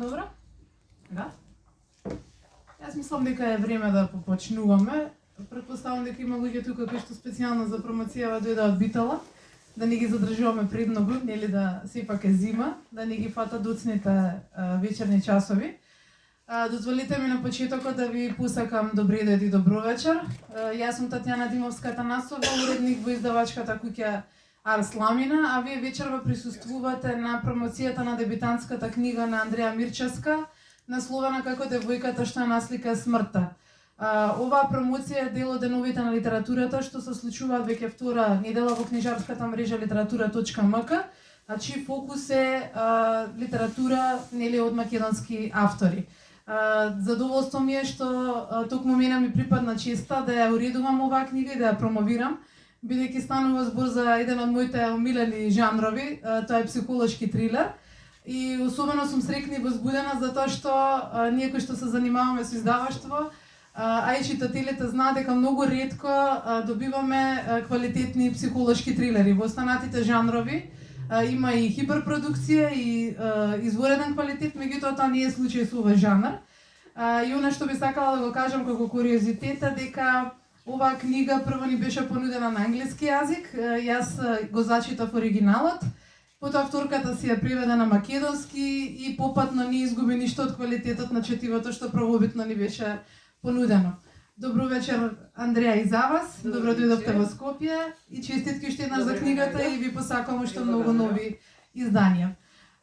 добро? Да? Јас мислам дека е време да почнуваме. Претпоставам дека има луѓе тука кои што специјално за промоцијава дојдаа од Битола, да не ги задржуваме предногу, нели да сепак е зима, да не ги фата доцните вечерни часови. Дозволите ми на почетокот да ви посакам добри ден и добро вечер. Јас сум Татјана Димовска-Танасова, уредник во издавачката куќа Арсламина, а вие вечерва присуствувате на промоцијата на дебитантската книга на Андреја Мирчевска, насловена како Девојката што ја наслика смртта. Оваа промоција е дел од деновите на литературата што се случуваат веќе втора недела во книжарската мрежа literatura.mk, а чиј фокус е литература нели од македонски автори. Задоволство ми е што токму мене ми припадна честа да ја уредувам оваа книга и да ја промовирам, бидејќи станува збор за еден од моите омилени жанрови, тоа е психолошки трилер. И особено сум среќна и возбудена затоа што ние кои што се занимаваме со издаваштво, а и читателите знаат дека многу ретко добиваме квалитетни психолошки трилери. Во останатите жанрови има и хиперпродукција и извореден квалитет, меѓутоа тоа не е случај со овој жанр. И она што би сакала да го кажам како куриозитет е дека оваа книга прво ни беше понудена на англиски јазик, јас го зачитав оригиналот, потоа вторката си ја преведе на македонски и попатно не изгуби ништо од квалитетот на четивото што првобитно ни беше понудено. Добро вечер, Андреја, и за вас. Добро дојдовте во Скопје и честитки уште еднаш за книгата и ви посакам уште многу нови изданија.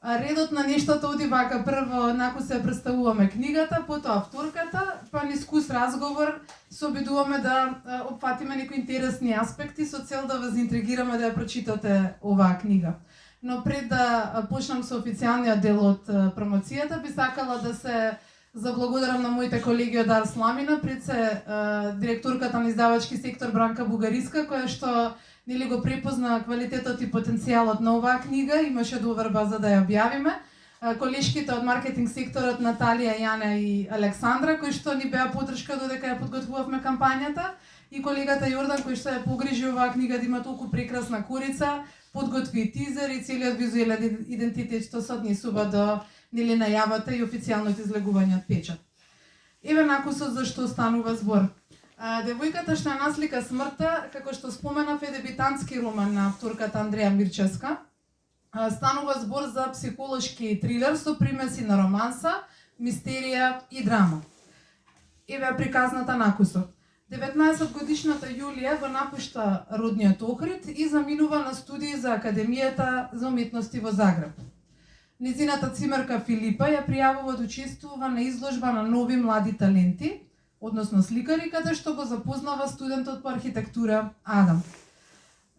Редот на нештата оди вака: прво наку се представуваме книгата, потоа вторката, па низ скус разговор се обидуваме да опфатиме некои интересни аспекти со цел да вас интригираме да ја прочитате оваа книга. Но пред да почнам со официјалниот дел од промоцијата, би сакала да се заблагодарам на моите колеги од Арсламина, пред се директорката на издавачки сектор Бранка Бугариска, која што нели го препозна квалитетот и потенцијалот на оваа книга, имаше доверба за да ја објавиме. Колешките од маркетинг секторот Наталија, Јана и Александра, кои што ни беа подршка додека ја подготвувавме кампањата, и колегата Јордан, кој што ја погрижи оваа книга да има толку прекрасна корица, подготви тизер и целиот визуелен идентитет што се однесува до нели најавата и официјалното излегување од печат. Еве накусот за што станува збор. Девојката што ја наслика смртта, како што споменав, е дебитантски роман на авторката Андреја Мирчевска. Станува збор за психолошки трилер со примеси на романса, мистерија и драма. Еве приказната накусот. 19-годишната Јулија го напушта родниот Охрид и заминува на студии за Академијата за уметности во Загреб. Незината цимерка Филипа ја пријавува да учествува на изложба на нови млади таленти, односно сликари, каде што го запознава студентот по архитектура Адам.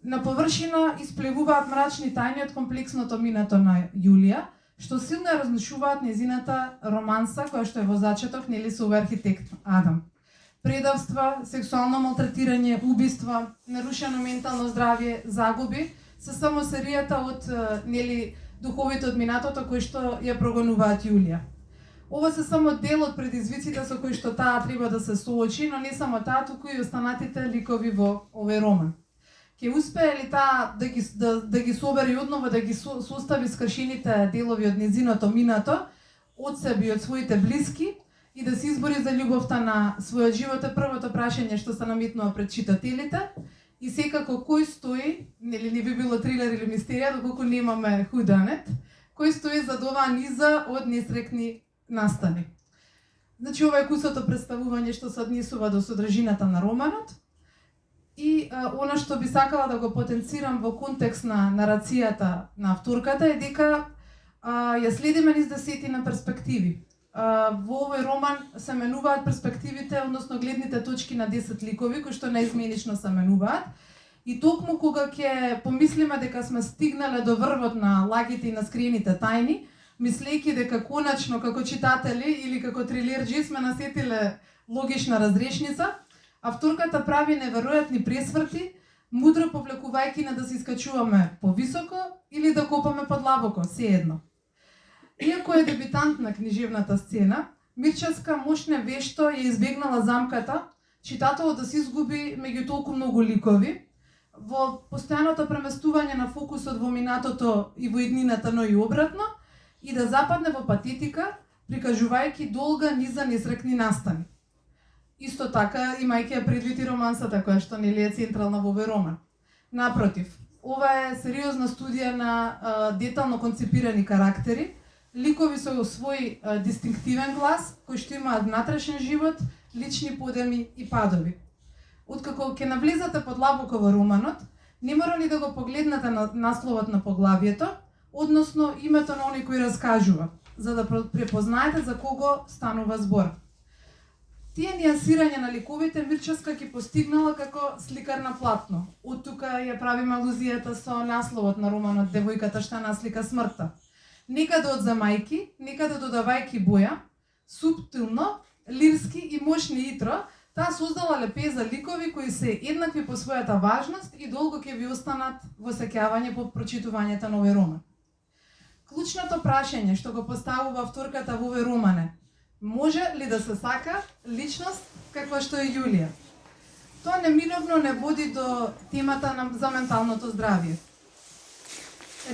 На површина исплевуваат мрачни тајни од комплексното минато на Јулија, што силно ја разнушуваат незината романса која што е во зачеток нели со овој архитект Адам. Предавства, сексуално малтретирање, убиства, нарушено ментално здравје, загуби се само серијата од нели духовите од минатото кои што ја прогонуваат Јулија. Ова се само дел од предизвиците со кои што таа треба да се соочи, но не само таа, туку и останатите ликови во овој роман. Ќе успее ли таа да ги собере одново, да ги состави скршените делови од незиното минато, од себе и од своите блиски, и да се избори за љубовта на својот живот е првото прашање што се наметнува пред читателите. И секако кој стои, нели не би било трилер или мистерија, доколку немаме худанет, кој стои зад оваа низа од несрекни настани. Значи ова е кусото представување што се однесува до содржината на романот. И она што би сакала да го потенцирам во контекст на нарацијата на авторката е дека ја следиме низ десетина перспективи. Во овој роман се менуваат перспективите, односно гледните точки на 10 ликови, кои што наизменично се менуваат. И токму кога ќе помислиме дека сме стигнале до врвот на лагите и на скриените тајни, мислејќи дека конечно како читатели или како трилерџи сме насетиле логична разрешница, авторката прави неверојатни пресврти, мудро повлекувајќи на да се искачуваме повисоко или да копаме подлабоко, сеедно. Иако е дебитант на книжевната сцена, Мирчевска мошне вешто ја избегнала замката читателот да се изгуби меѓу толку многу ликови, во постојаното преместување на фокусот во минатото и во иднината, но и обратно, и да западне во патетика, прикажувајќи долга низа несрекни настани. Исто така, имајќи ја предвид и романсата која што нели е централна во овој роман. Напротив, ова е сериозна студија на детално концепирани карактери, ликови со свој дистинктивен глас, кои што имаат внатрешен живот, лични подеми и падови. Откако ќе навлезате подлабоко во романот, не мора ни да го погледнете на насловот на поглавието, односно името на оној кој раскажува, за да препознаете за кого станува збор. Тие нијансирање на ликовите Мирчевска ќе постигнала како сликар на платно. Од тука ја правиме алузијата со насловот на романот Девојката што наслика смртта. Некаде од замајки, некаде додавајки боја, суптилно, лирски и мощни итро, таа создала лепеза ликови кои се еднакви по својата важност и долго ќе ви останат во сеќавање по прочитувањето на овој роман. Клучното прашање што го поставува авторката во овој роман е: може ли да се сака личност каква што е Јулија? Тоа неминовно не води до темата за менталното здравје.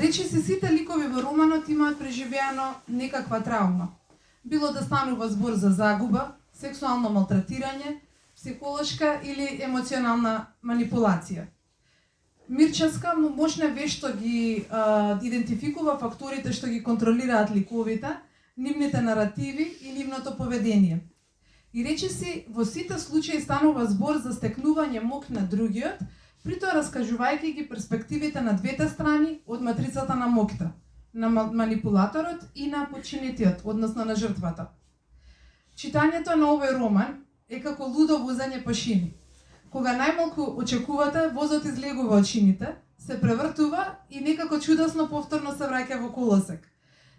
Речиси сите ликови во романот имаат преживеано некаква травма. Било да станува збор за загуба, сексуално малтретирање, психолошка или емоционална манипулација. Мирчевска мощно вешто ги идентификува факторите што ги контролираат ликовите, нивните наративи и нивното поведение. И речиси во сите случаи станува збор за стекнување мок на другиот, притоа раскажувајќи ги перспективите на двете страни од матрицата на мокта, на манипулаторот и на починетиот, односно на жртвата. Читањето на овој роман е како лудо возење по шини. Кога најмалку очекувате, возот излегува од шините, се превртува и некако чудесно повторно се враќа во колосек.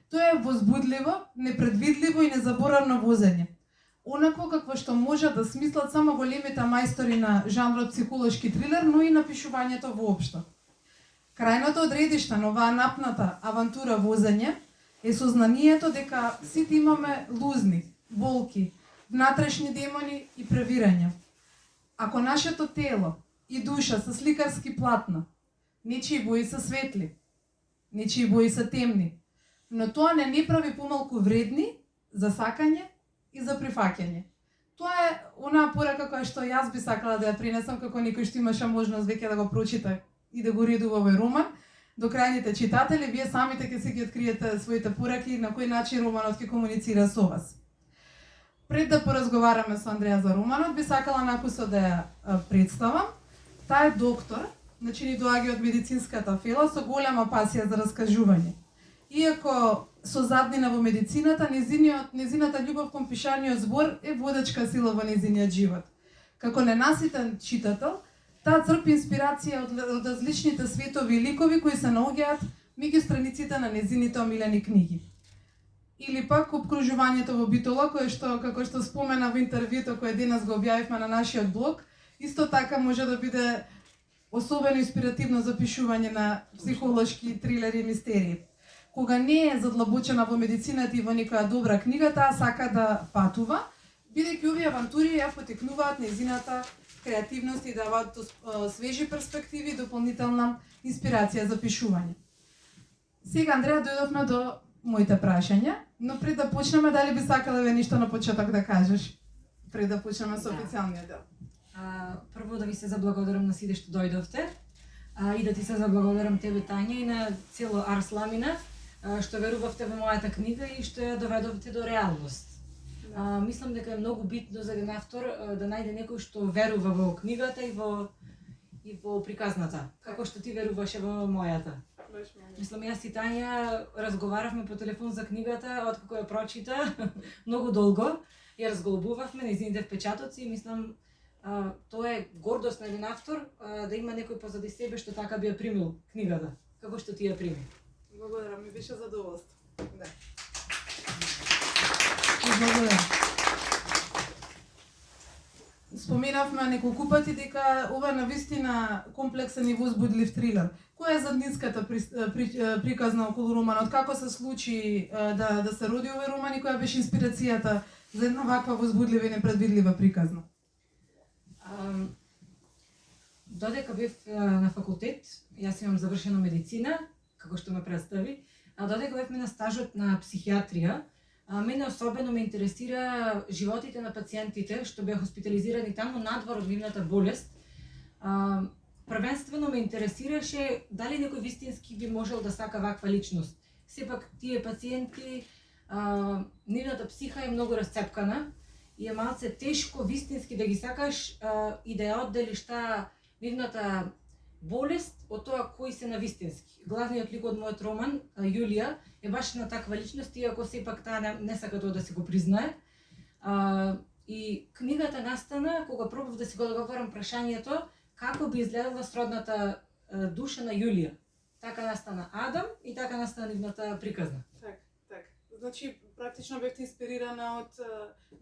Тоа е возбудливо, непредвидливо и незаборавно возење. Онако какво што може да смислат само големите мајстори на жанрот психолошки трилер, но и на пишувањето воопшто. Крајното одредиште на оваа напната авантура возење е сознанието дека сите имаме лузни, болки, внатрешни демони и превирања. Ако нашето тело и душа се сликарски платна, нечии бои се светли, нечии бои се темни, но тоа не прави помалку вредни за сакање и за прифаќање. Тоа е онаа порака која што јас би сакала да ја принесам како некој што имаше можност веќе да го прочита и да го редува овој роман. До крајните читатели, вие самите ќе си ги откриете своите пораки на кој начин романот ќе комуницира со вас. Пред да поразговараме со Андреја за романот, би сакала накусо да ја представам. Таа е доктор, значи ни доаѓа од медицинската фела со голема пасија за раскажување. Иако со заднина во медицината, незината љубов кон пишаниот збор е водечка сила во незиниот живот. Како ненаситен читател, таа црпи инспирација од различните светови и ликови кои се наоѓаат меѓу страниците на незините омилени книги. Или пак обкружувањето во Битола, кое што, како што спомена во интервјуто кое денес го објавивме на нашиот блог, исто така може да биде особено инспиративно за пишување на психолошки трилери и мистерии. Кога не е задлабочена во медицината и во некоја добра книга, таа сака да патува, бидејќи овие авантури ја потекнуваат незината креативност и даваат свежи перспективи и дополнителна инспирација за пишување. Сега, Андреја, дојдовме до моите прашања, но пред да почнеме, дали би сакала ве ништо на почеток да кажеш, пред да почнеме со официјалниот дел? Прво да ви се заблагодарам на сите што дојдовте, и да ти се заблагодарам тебе, Тања, и на цело Арсламина, што верувавте во мојата книга и што ја доведовте до реалност. Мислам дека е многу битно за еден автор да најде некој што верува во книгата и во приказната, како што ти веруваше во мојата. Мислам, јас и Тања разговаравме по телефон за книгата, откако ја прочита, многу долго, ја разголбувавме нејзините впечатоци и мислам, тоа е гордост на еден автор, да има некој позади себе што така би ја примил книгата, како што ти ја прими. Благодарам, ми беше задоволство. Да. Благодарам. Споменавме неколку пати дека ова е навистина комплексен и возбудлив трилер. Која е заднинската приказна околу романот? Како се случи да се роди овој роман и која беше инспирацијата за една ваква возбудлива и непредвидлива приказна? Додека бев на факултет, јас имам завршена медицина, како што ме представи, а додека бевме на стажот на психијатрија, Мене особено ме интересира животите на пациентите што беа хоспитализирани таму надвор од нивната болест. Првенствено ме интересираше дали некој вистински би можел да сака ваква личност. Сепак тие пациенти, нивната психа е многу расцепкана и е малце тешко вистински да ги сакаш и да ја одделиш таа нивната болест од тоа кои се на вистински. Главниот лик од мојот роман, Јулија, е баш на таква личност, иако сепак таа не сака тоа да се го признае. И книгата настана кога пробав да си го договорам прашањето како би изгледала сродната душа на Јулија. Така настана Адам и така настана нивната приказна. Так. Значи, практично бевте инспирирана од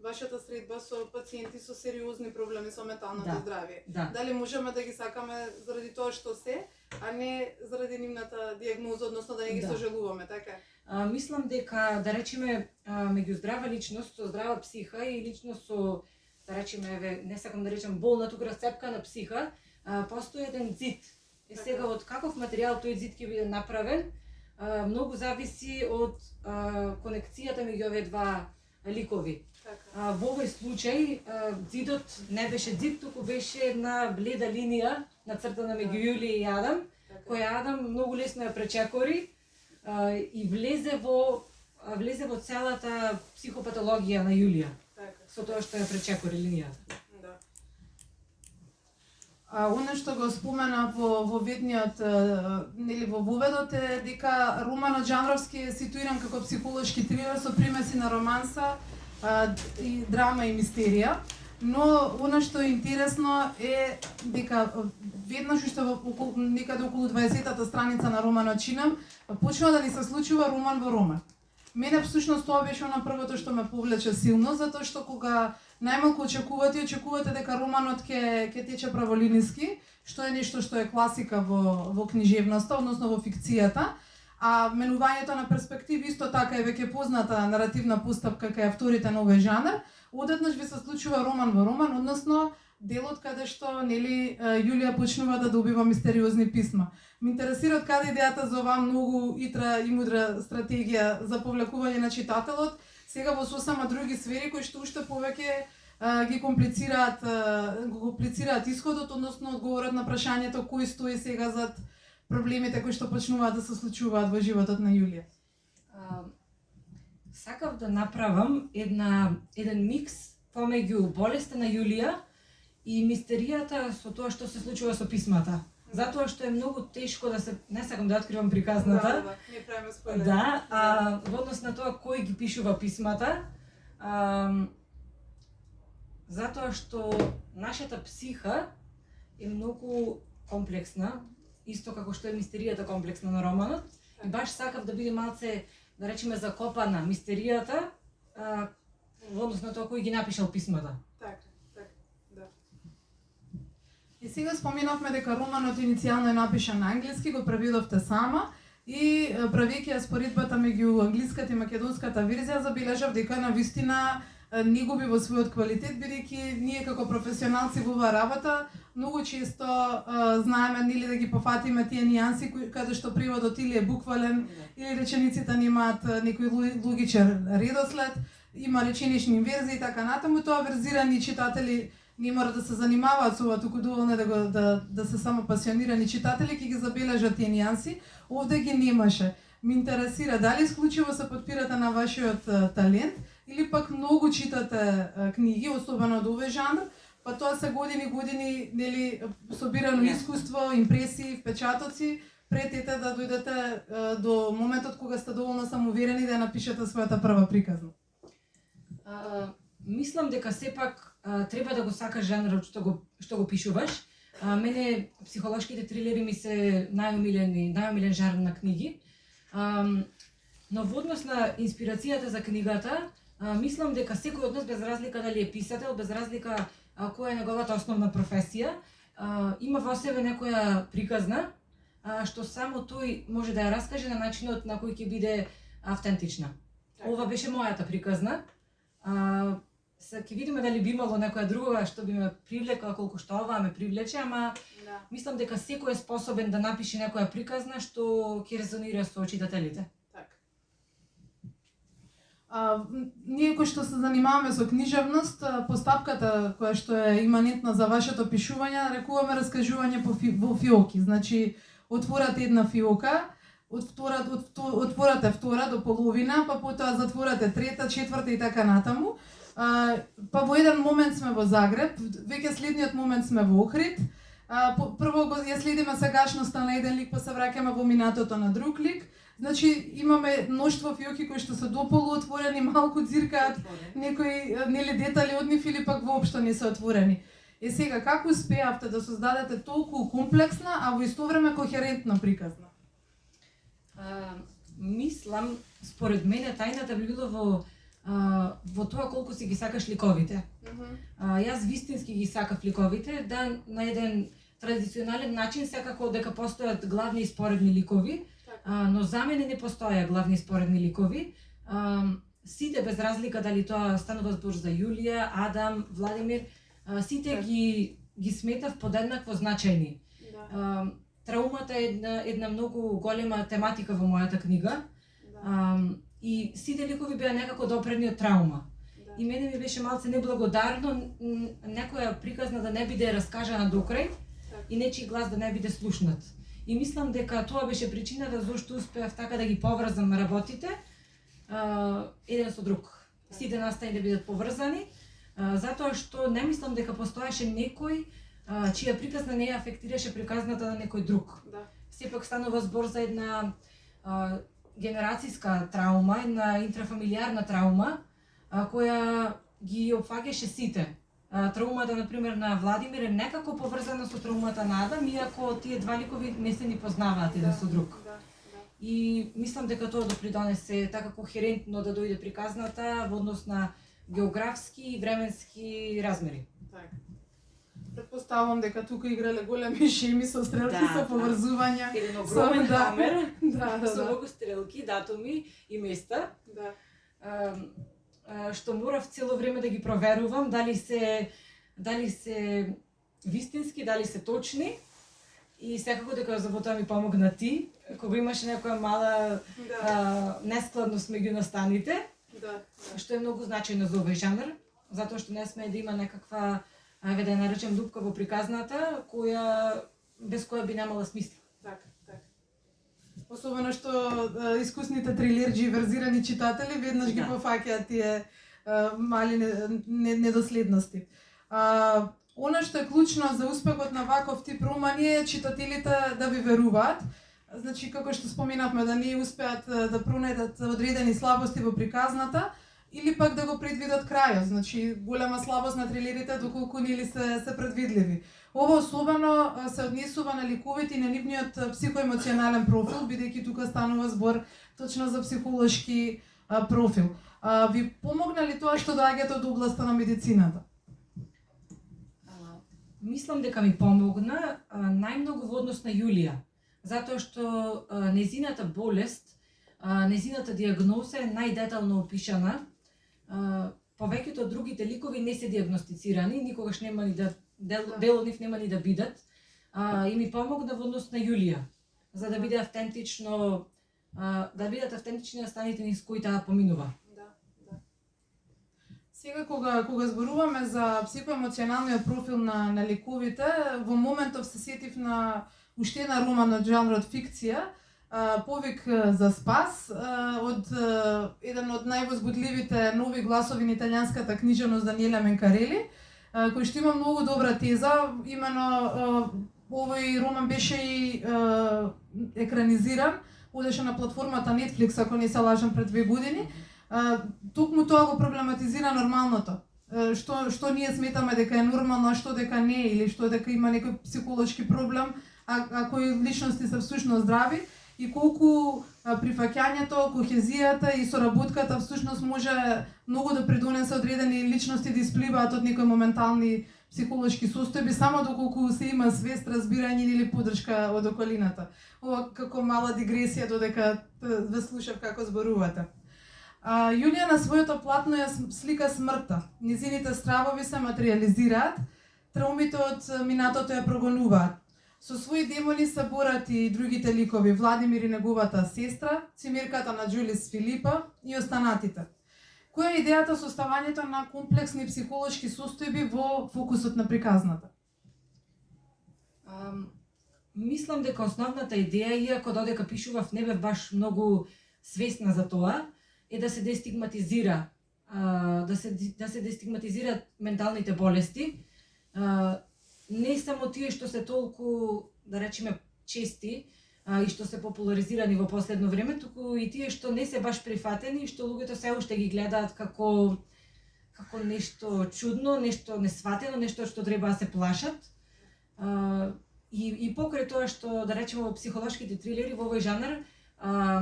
вашата средба со пациенти со сериозни проблеми со менталното здравје. Да. Дали можеме да ги сакаме заради тоа што се, а не заради нивната диагноза, односно да не ги сожалуваме, така? Мислам дека, да речеме, меѓу здрава личност, со здрава психа и личност со, да речеме, не сакам да речем болна, тука расцепкана психа, постои еден зид. И сега од каков материјал тој зид ќе биде направен, многу зависи од конекцијата меѓу овие два ликови. Во овој случај зидот не беше зид, туку беше една бледа линија нацртана меѓу Јулија и Адам, која Адам многу лесно ја пречекори и влезе во целата психопатологија на Јулија. Со тоа што ја пречекори линијата. Оно што го спомена во ведниот, нели во воведот е дека романот жанровски е ситуиран како психолошки трилер со примеси на романса, и драма и мистерија, но оно што е интересно е дека веднаш уште некаде околу 20-та страница на романот чинам, почнува да ни се случува роман во роман. Мене всушност тоа беше на првото што ме повлече силно, затоа што кога најмалку очекувате дека романот ќе тече праволиниски, што е нешто што е класика во книжевноста, односно во фикцијата, а менувањето на перспективи исто така е веќе позната наративна постапка кај авторите на овој жанр, одеднаш ви се случува роман во роман, односно делот каде што нели Јулија почнува да добива мистериозни писма. Ме интересира од каде идејата за оваа многу итра и мудра стратегија за повлекување на читателот, сега во сосема други сфери кои што уште повеќе ги комплицираат исходот, односно одговорот на прашањето кој стои сега зад проблемите кои што почнуваат да се случуваат во животот на Јулија. Сакав да направам еден микс помеѓу болеста на Јулија и мистеријата со тоа што се случува со писмата. Затоа што е многу тешко да се, не сакам да откривам приказната. Не правиме спойлер. Во однос на тоа кој ги пишува писмата, затоа што нашата психа е многу комплексна, исто како што е мистеријата комплексна на романот. И баш сакав да биде малце, да речеме, закопана мистеријата во однос на тоа кој ги напишал писмата. И сега споменавме дека романот иницијално е напишан на англиски, го преведовте сама и правејќи ја споредбата меѓу англиската и македонската верзија забележав дека навистина не губи во својот квалитет, бидејќи ние како професионалци во оваа работа многу често знаеме нели да ги пофатиме тие нијанси каде што преводот или е буквален или речениците немаат некој логичен редослед, има реченични инверзии и така натаму, тоа верзирани читатели не мора да се занимаваат со ова, туку доволно да се само пасионирани читатели ќе ги забележат тие нијанси. Овде ги немаше. Ме интересира дали исклучиво се подпирате на вашиот талент или пак многу читате книги, особено од овој жанр, па тоа се години нели собирано искуство, импресии, впечатоци пред ете да дојдете до моментот кога сте доволно самоуверени да напишете својата прва приказна. Мислам дека сепак треба да го сакаш жанрот што го пишуваш. Мене психолошките трилери ми се најомилен жанр на книги. Но во однос на инспирацијата за книгата, мислам дека секој од нас, без разлика дали е писател, без разлика која е неговата основна професија, има во себе некоја приказна што само тој може да ја раскаже на начинот на кој ќе биде автентична. Ова беше мојата приказна. Се ќе видиме дали би имало некоја друга што би ме привлекла колку што оваа ме привлече, ама мислам дека секој е способен да напише некоја приказна што ќе резонира со читателите. Ние кои што се занимаваме со книжевност, постапката која што е иманентна за вашето пишување, нарекуваме раскажување во фиоки. Значи, отворате една фиока, отворате втора до половина, па потоа затворате трета, четврта и така натаму. Па во еден момент сме во Загреб, веќе следниот момент сме во Охрид. Прво ја следиме сегашноста на еден лик, па се враќаме во минатото на друг лик. Значи имаме мноштво фиоки кои што се дополу отворени, малку ѕиркаат, некои нели детали од нив или пак воопшто не се отворени. Сега како успеавте да создадете толку комплексна, а во исто време кохерентна приказна? Мислам, според мене тајната би било во тоа колку си ги сакаш ликовите. Јас вистински ги сакав ликовите, да на еден традиционален начин секако дека постојат главни и споредни ликови, но за мене не постоја главни и споредни ликови. Сите без разлика дали тоа станува збор за Јулија, Адам, Владимир, сите ги сметав подеднакво значајни. Траумата е една многу голема тематика во мојата книга. И сите ликови беа некако допредни од траума. И мене ми беше малце неблагодарно некоја приказна да не биде раскажана до крај и нечи глас да не биде слушнат. И мислам дека тоа беше причината зашто успеав така да ги поврзам работите еден со друг. Сите настани да бидат поврзани, затоа што не мислам дека постоеше некој чија приказна не ја афектираше приказната на некој друг. Сепак станува збор за една генерацијска траума, една интрафамилиарна траума, која ги опфаќаше сите. Траумата, например, на Владимир е некако поврзана со траумата на Адам, иако тие два ликови не се ни познаваат еден со друг. И мислам дека тоа допридонесе така кохерентно да дојде приказната во однос на географски и временски размери. Предпоставам дека тука играле големи шеми со стрелки, со поврзувања. Еден огромен камер со многу стрелки, датуми и места. Што морав цело време да ги проверувам дали се вистински, дали се точни. И секако дека за тоа ми помогна ти, кога имаше некоја мала нескладност меѓу настаните, што е многу значајно за овој жанр, затоа што не сме да има некаква, да ја наречем, дупка во приказната, без која би немала смисла. Особено што искусните трилерџи и верзирани читатели веднаш ги пофаќаат тие мали недоследности. Она што е клучно за успехот на ваков тип романи е читателите да ви веруваат. Значи, како што споменавме, да не успеат да пронајдат одредени слабости во приказната, или пак да го предвидат крајот. Значи, голема слабост на трилерите доколку нели се предвидливи. Ова особено се однесува на ликовите и на нивниот психоемоционален профил, бидејќи тука станува збор точно за психолошки профил. Ви помогна ли тоа што доаѓате од областа на медицината? Мислам дека ми помогна најмногу во однос на Јулија, затоа што незината болест, незината диагноза е најдетално опишана. Повеќето од другите ликови не се диагностицирани, никогаш нема ни да дел од нив нема ни да бидат. И ми помогна во однос на Јулија, за да биде автентично, да бидат автентични настаните низ кои таа поминува. Сега кога зборуваме за психоемоционалниот профил на ликовите, во моментов се сетив на уште една роман од жанрот фикција, Повик за спас, од еден од највозбудливите нови гласови на италијанската книжевност Даниеле Менкарели, кој што има многу добра теза. Имено овој роман беше и екранизиран, одеше на платформата Netflix, ако не се лажам, пред 2 години. Токму тоа го проблематизира нормалното. Што ние сметаме дека е нормално, а што дека не, или што дека има некој психолошки проблем, а кои личности се всушност здрави, и колку прифаќањето, кохезијата и соработката всушност може многу да придонесе одредени личности да испливаат од некои моментални психолошки состојби, само доколку се има свест, разбирање или поддршка од околината. Ова како мала дигресија додека ве слушав како зборувате. Јулија на своето платно ја слика смртта. Низините стравови се материализираат, траумите од минатото ја прогонуваат. Со своји демони се борат и другите ликови, Владимир и неговата сестра, цимирката на Џулис Филипа и останатите. Која е идејата со ставањето на комплексни психолошки состојби во фокусот на приказната? Мислам дека основната идеја, иако додека пишував не бев баш многу свесна за тоа, е да се дестигматизира, да се дестигматизираат менталните болести. Не само тие што се толку, да речеме, чести и што се популаризирани во последно време, туку и тие што не се баш прифатени и што луѓето се уште ги гледаат како нешто чудно, нешто несватено, нешто што треба да се плашат. И покрај тоа што, да речеме, во психолошките трилери во овој жанр,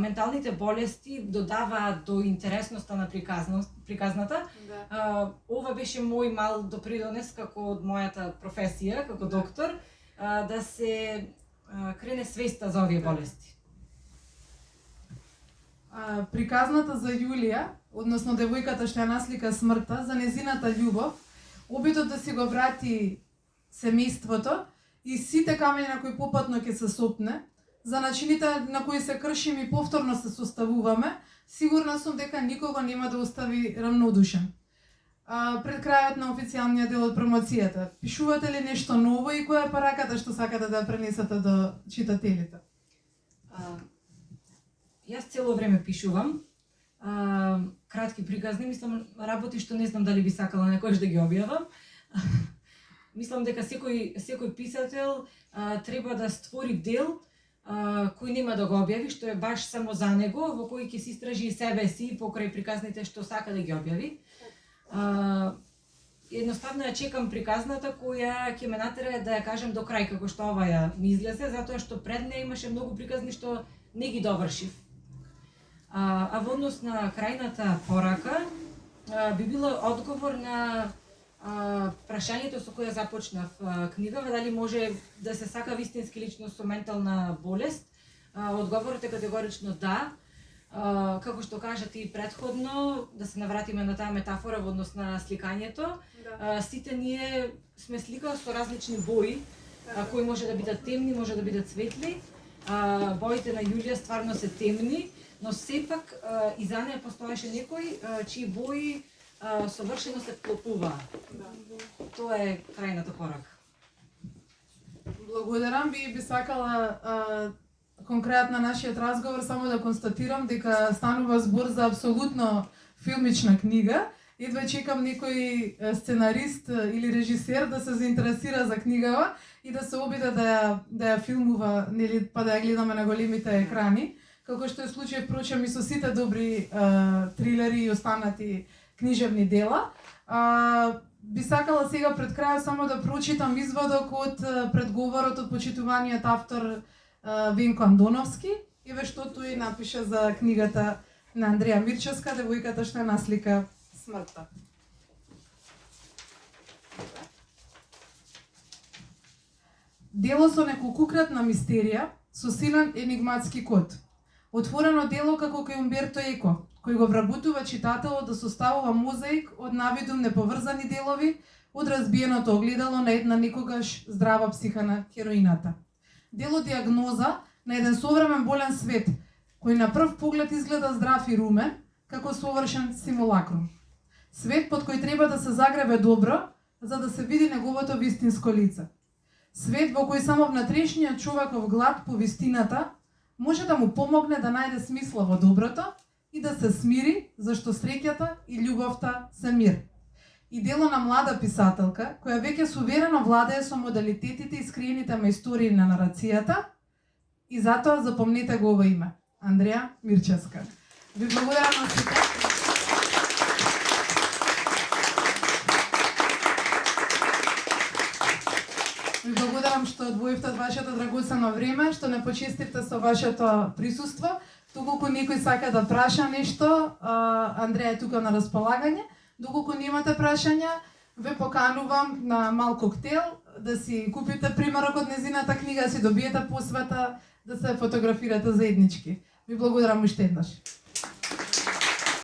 менталните болести додаваат до интересноста на приказната. Да. Ова беше мој мал допринос како од мојата професија, како доктор, да се крене свеста за овие болести. Приказната за Јулија, односно девојката што ја наслика смртта, за незината љубов, обидот да си го врати семејството и сите камења на кои попатно ќе се сопне, за начините на кои се кршим и повторно се составуваме, сигурна сум дека никого нема да остави рамнодушен. Пред крајот на официјалниот дел од промоцијата, пишувате ли нешто ново и која е пораката што сакате да пренесете до читателите? Јас цело време пишувам. Кратки приказни, мислам работи што не знам дали би сакала некојаш да ги објавам. Мислам дека секој писател треба да створи дел кој нема да го објави, што е баш само за него, во кој ќе се истражи себе си покрај приказните што сака да ги објави. Едноставно ја чекам приказната која ќе ме натера да ја кажем до крај, како што ова ја ми излезе, затоа што пред неја имаше многу приказни што не ги довршив. А во однос на крајната порака би било одговор на прашањето со кое започнав книгава, дали може да се сака вистински личност со ментална болест. Одговорот е категорично да. Како што кажа ти предходно, да се навратиме на таа метафора во однос на сликањето, да. Сите ние сме слика со различни бои, кои може да бидат темни, може да бидат светли. Боите на Јулија стварно се темни, но сепак и за неја постоеше некој чии бои совршено се вклопуваа. Да. Тоа е крајната порака. Благодарам, би сакала конкретно нашиот разговор само да констатирам дека станува збор за апсолутно филмична книга. Едва чекам некој сценарист или режисер да се заинтересира за книгава и да се обиде да ја филмува, нели, па да ја гледаме на големите екрани, како што е случај впрочем и со сите добри трилери и останати книжевни дела. Би сакала сега пред крајот само да прочитам изводок од предговорот од почитуваниот автор Венко Андоновски, еве што тој напише за книгата на Андреја Мирчевска, девојката што ја наслика смртта. Дело со неколкукратна мистерија, со силен енигматски код. Отворено дело како кај Умберто Еко, кој го вработува читателот да составува мозаик од навидум неповрзани делови од разбиеното огледало на една никогаш здрава психа на хероината. Дело диагноза на еден современ болен свет, кој на прв поглед изгледа здрав и румен, како совршен симулакрум. Свет под кој треба да се загребе добро, за да се види неговото вистинско лице. Свет во кој само внатрешниот човеков глад по вистината може да му помогне да најде смисла во доброто и да се смири, зашто среќата и љубовта се мир. И дело на млада писателка, која веќе суверено владее со модалитетите и скриените мајстории на нарацијата, и затоа запомнете го ова име, Андреја Мирчевска. Ви благодарам на сите. Ви благодарам што одвоивте од вашето драгоцено време, што не почестивте со вашето присуство. Доколку некој сака да праша нешто, Андреја е тука на располагање. Доколку немате прашања, ве поканувам на мал коктел, да си купите примерок од незината книга, да си добиете посвета, да се фотографирате заеднички. Ви благодарам уште еднаш.